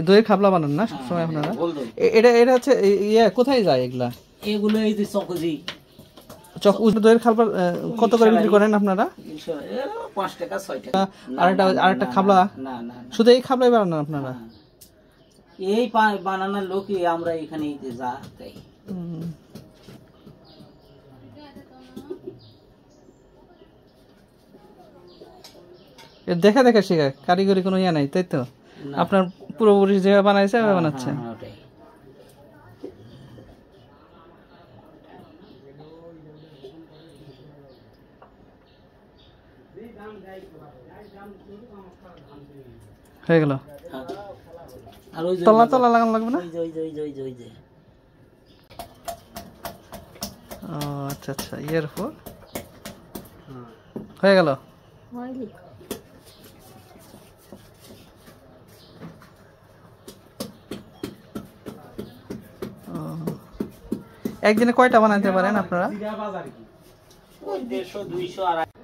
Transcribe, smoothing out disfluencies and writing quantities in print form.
দইয়ের খাবলা বানান না সবসময় আপনারা? এটা এটা হচ্ছে ইয়ে কোথায় যায় এগুলা? এগুলো এই যে চকজি দইয়ের খাবলা কত করে বিক্রি করেন আপনারা? 5 টাকা 6 টাকা। আরেকটা খাবলা? না না, শুধু এই খাবলাই বানান আপনারা? এই বানানোর লোকই আমরা এখানে যা তাই। দেখা দেখা শেখা, কারিগরি কোনো ইয়া নাই তাই তো? আপনার পূর্বপুরুষ যেভাবে বানাইছে ওভাবে বানাচ্ছে। হয়ে গেল। তলা তলা লাগানো লাগবে না? আচ্ছা আচ্ছা, ইয়ের পর হয়ে গেল। একদিনে কয়টা বানাইতে পারেন আপনারা? 150 200